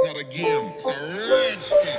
not a game, it's a rich thing.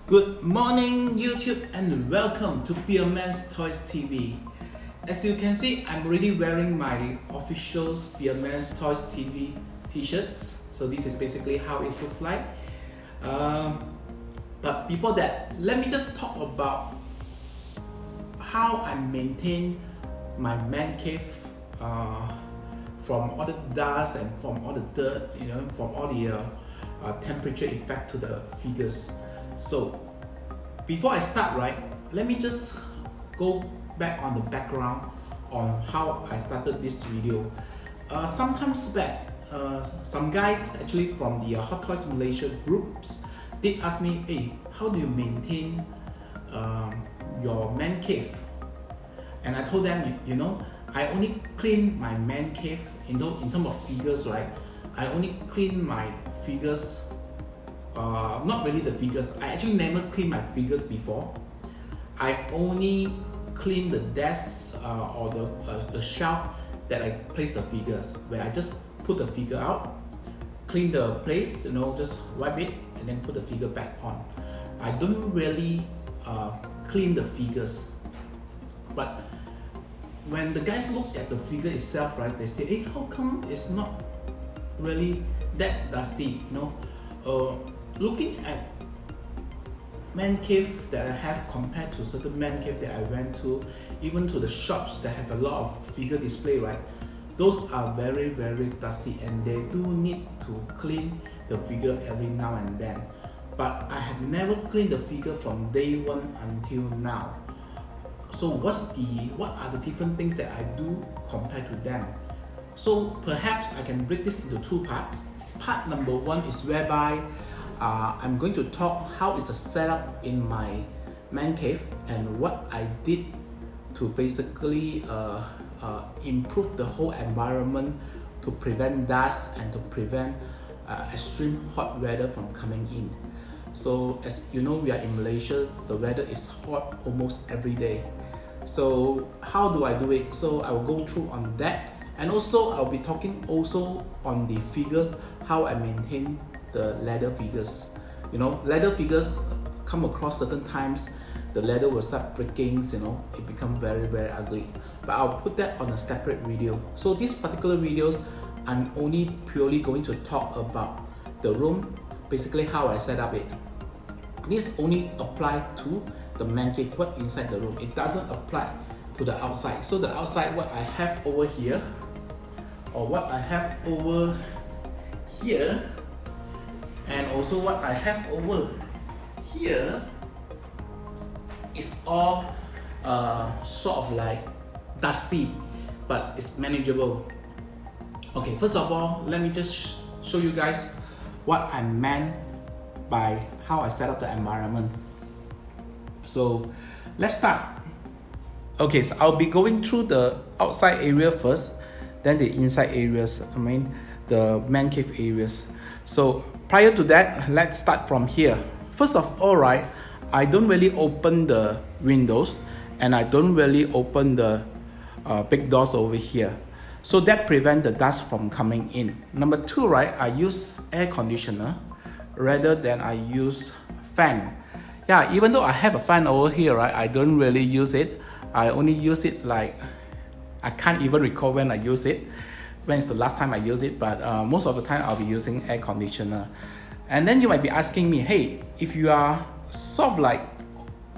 Good morning YouTube and welcome to Beaman ToysTV. As you can see, I'm already wearing my official Beaman ToysTV t-shirts. So this is basically how it looks like. But before that, let me just talk about how I maintain my man cave from all the dust and from all the dirt, from all the temperature effect to the figures. So before I start, let me just go back on the background on how I started this video. Sometimes back, some guys actually from the Hot Toys Malaysia groups did ask me, hey, how do you maintain your man cave? And I told them, I only clean my man cave in terms of figures, I only clean my figures. Not really the figures. I actually never cleaned my figures before. I only clean the desk or the shelf that I place the figures, where I just put the figure out, clean the place, just wipe it and then put the figure back on. I don't really clean the figures. But when the guys look at the figure itself, they say, hey, how come it's not really that dusty? Looking at man cave that I have compared to certain man cave that I went to, even to the shops that have a lot of figure display, those are very, very dusty and they do need to clean the figure every now and then. But I have never cleaned the figure from day one until now. So what are the different things that I do compared to them? So perhaps I can break this into two parts. Part number one is whereby I'm going to talk how is the setup in my man cave and what I did to basically improve the whole environment to prevent dust and to prevent extreme hot weather from coming in. So as you know, we are in Malaysia, the weather is hot almost every day. So how do I do it? So I will go through on that, and also I'll be talking also on the figures, how I maintain the leather figures. Leather figures come across certain times, the leather will start breaking, it becomes very, very ugly. But I'll put that on a separate video. So these particular videos, I'm only purely going to talk about the room, basically how I set up it. This only apply to the man cave, what inside the room. It doesn't apply to the outside. So the outside, what I have over here, or what I have over here, and also what I have over here is all sort of like dusty, but it's manageable. Okay, first of all, let me just show you guys what I meant by how I set up the environment. So let's start. Okay, so I'll be going through the outside area first, then the inside areas, the man cave areas. So prior to that, let's start from here. First of all, I don't really open the windows and I don't really open the big doors over here. So that prevents the dust from coming in. Number two, I use air conditioner rather than I use fan. Yeah, even though I have a fan over here, I don't really use it. I only use it I can't even recall when I use it. When is the last time I use it, but most of the time I'll be using air conditioner. And then you might be asking me, hey, if you are sort of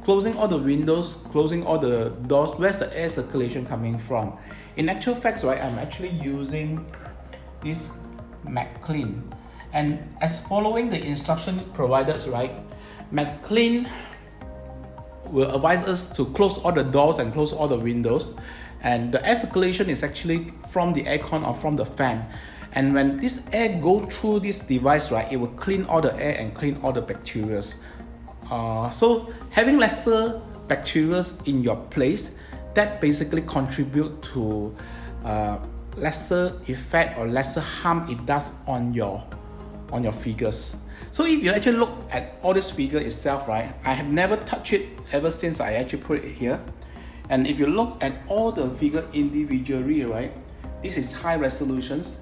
closing all the windows, closing all the doors, where's the air circulation coming from? In actual fact, I'm actually using this McClean. And as following the instruction provided, McClean will advise us to close all the doors and close all the windows. And the air circulation is actually from the aircon or from the fan. And when this air go through this device, it will clean all the air and clean all the bacteria. So having lesser bacteria in your place, that basically contribute to lesser effect or lesser harm it does on your on your figures. So if you actually look at all this figure itself, right, I have never touched it ever since I actually put it here. And if you look at all the figure individually, right, this is high resolutions.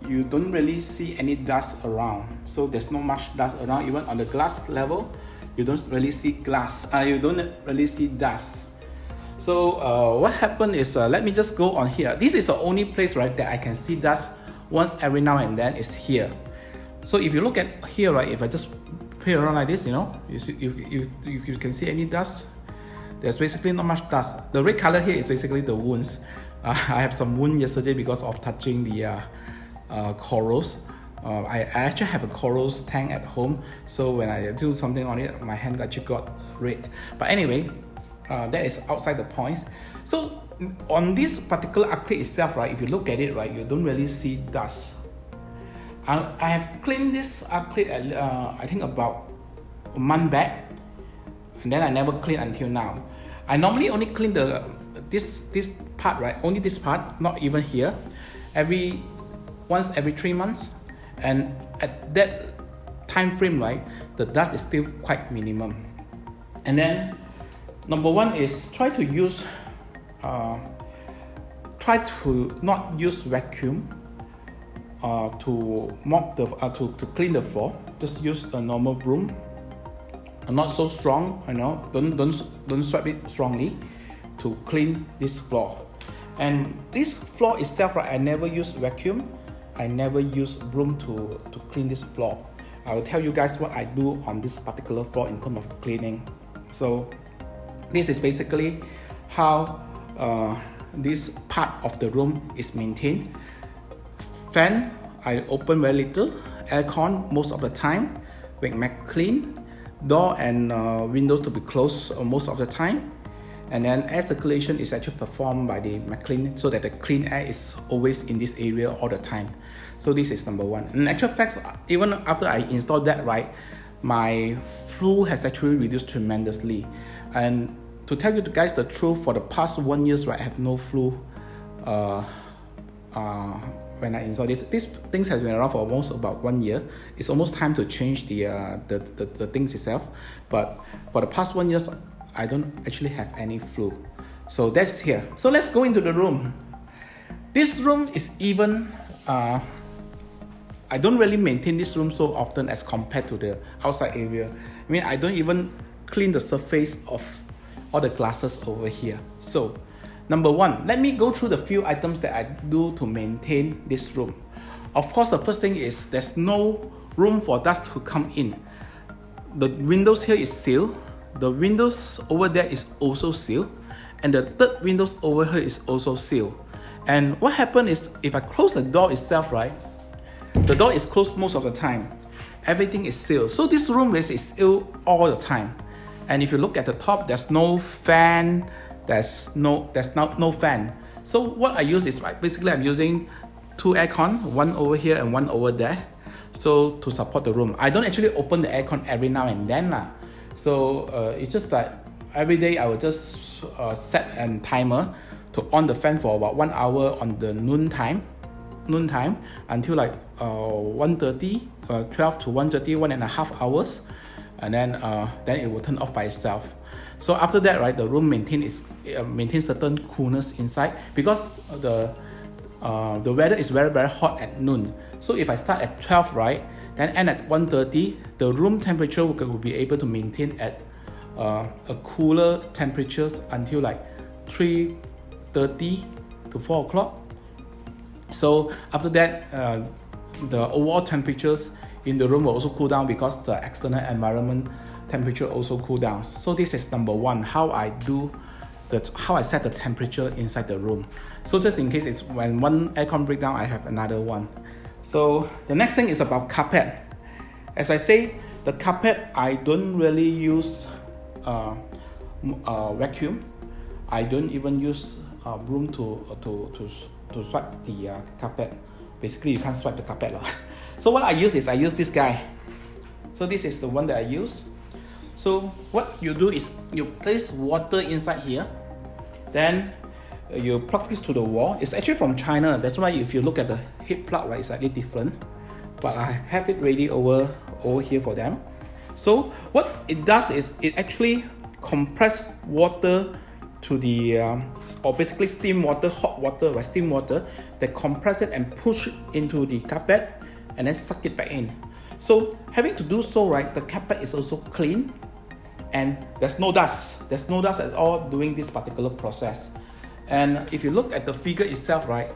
You don't really see any dust around. So there's not much dust around. Even on the glass level, you don't really see you don't really see dust. So what happened is, let me just go on here. This is the only place, right, that I can see dust once every now and then is here. So if you look at here, right, if I just play around like this, you see, you can see any dust. There's basically not much dust. The red color here is basically the wounds. I have some wound yesterday because of touching the corals. I actually have a corals tank at home, so when I do something on it, my hand actually got red. But anyway, that is outside the points. So on this particular acrylic itself, right, if you look at it, right, you don't really see dust. I have cleaned this acrylic I think about a month back, and then I never clean until now. I normally only clean this part, right, only this part, not even here, once every 3 months. And at that time frame, right, the dust is still quite minimum. And then number one is try to not use vacuum to mop to clean the floor. Just use a normal broom, not so strong, don't swipe it strongly to clean this floor. And this floor itself, right, I never use vacuum, I never use broom to clean this floor. I will tell you guys what I do on this particular floor in terms of cleaning. So this is basically how this part of the room is maintained. Fan, I open very little. Aircon most of the time, make clean. Door and windows to be closed most of the time. And then air circulation is actually performed by the McClean, so that the clean air is always in this area all the time. So this is number one. In actual fact, even after I installed that, right, my flu has actually reduced tremendously. And to tell you guys the truth, for the past 1 year, right, I have no flu when I installed this. These things has been around for almost about 1 year. It's almost time to change the things itself. But for the past 1 year, I don't actually have any flu. So that's here. So let's go into the room. This room is even, I don't really maintain this room so often as compared to the outside area. I mean, I don't even clean the surface of all the glasses over here. So number one, let me go through the few items that I do to maintain this room. Of course, the first thing is there's no room for dust to come in. The windows here is sealed. The windows over there is also sealed. And the third windows over here is also sealed. And what happened is, if I close the door itself, right, the door is closed most of the time. Everything is sealed. So this room is sealed all the time. And if you look at the top, there's no fan. There's no fan. So what I use is, right, basically I'm using 2 aircon, one over here and one over there, so to support the room. I don't actually open the aircon every now and then. So it's just that every day I will just set a timer to on the fan for about 1 hour on the noon time until like 1:30, 12 to 1:30, 1.5 hours, and then it will turn off by itself. So after that, right, the room maintains certain coolness inside, because the weather is very, very hot at noon. So if I start at 12, right, then end at 1:30, the room temperature will be able to maintain at a cooler temperatures until like 3:30 to 4 o'clock. So after that, the overall temperatures in the room will also cool down, because the external environment temperature also cool down. So this is number one, how I set the temperature inside the room. So just in case it's when one aircon break down, I have another one. So the next thing is about carpet. As I say, the carpet, I don't really use vacuum. I don't even use broom to swipe the carpet. Basically, you can't swipe the carpet. So what I use is, I use this guy. So this is the one that I use. So what you do is, you place water inside here, then you plug this to the wall. It's actually from China. That's why if you look at the heat plug, right, it's slightly different. but I have it ready over here for them. So what it does is it actually compress water to the or basically steam water, hot water, right? Steam water that compress it and push it into the carpet and then suck it back in. So having to do so, right, the carpet is also clean and there's no dust. There's no dust at all during this particular process. And if you look at the figure itself, right,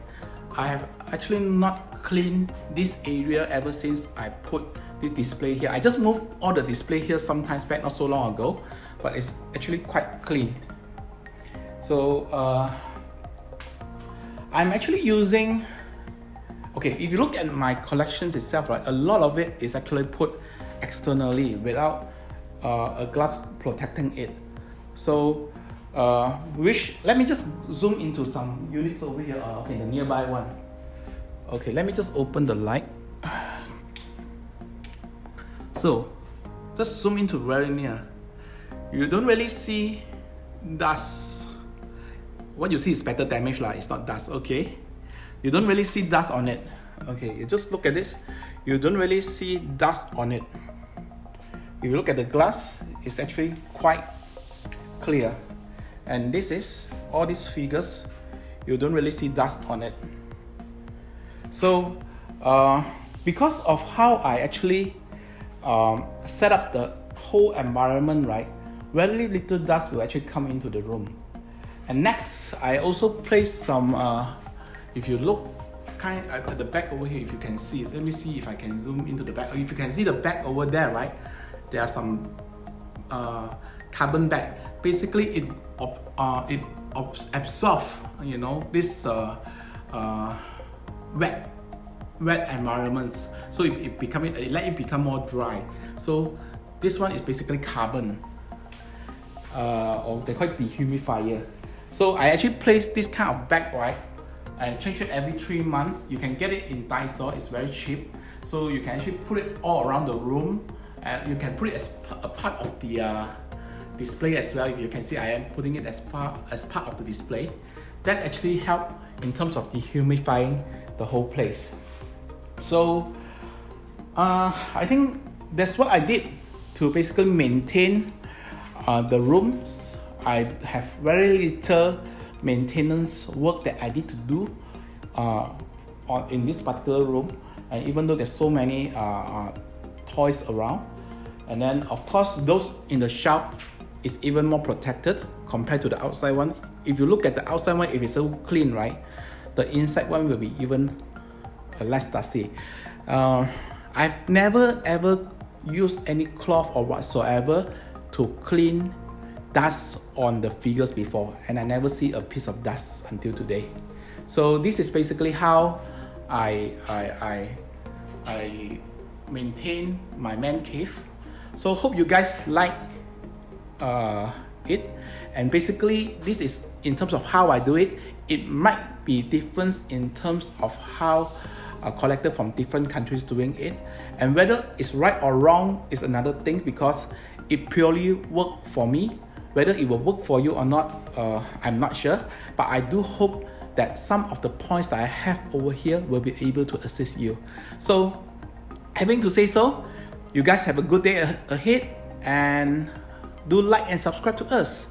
I have actually not cleaned this area ever since I put this display here. I just moved all the display here sometimes back, not so long ago, but it's actually quite clean. So I'm actually using, okay, if you look at my collections itself, right, a lot of it is actually put externally without a glass protecting it. So let me just zoom into some units over here. Okay, the nearby one. Okay, let me just open the light. So just zoom into very near. You don't really see dust. What you see is better damage lah, it's not dust, okay? You don't really see dust on it. Okay, you just look at this. You don't really see dust on it. If you look at the glass, it's actually quite clear. And this is, all these figures, you don't really see dust on it. So, because of how I actually set up the whole environment, right, very little dust will actually come into the room. And next, I also placed some, if you look kind at the back over here, if you can see, let me see if I can zoom into the back. If you can see the back over there, right, there are some carbon bag. Basically, it absorbs, you know, this wet environments. So it let it become more dry. So this one is basically carbon, or they call it dehumidifier. So I actually placed this kind of bag, right, and change it every 3 months. You can get it in Daiso, it's very cheap. So you can actually put it all around the room, and you can put it as a part of the display as well. If you can see, I am putting it as part of the display. That actually helps in terms of dehumidifying the whole place. So I think that's what I did to basically maintain the rooms. I have very little maintenance work that I need to do in this particular room, and even though there's so many toys around, and then of course those in the shelf is even more protected compared to the outside one. If you look at the outside one, if it's so clean, right, the inside one will be even less dusty. I've never ever used any cloth or whatsoever to clean dust on the figures before, and I never see a piece of dust until today. So this is basically how I maintain my man cave. So hope you guys like it, and basically this is in terms of how I do it. It might be different in terms of how a collector from different countries doing it, and whether it's right or wrong is another thing, because it purely worked for me. Whether it will work for you or not, I'm not sure, but I do hope that some of the points that I have over here will be able to assist you. So having to say so, you guys have a good day ahead, and do like and subscribe to us.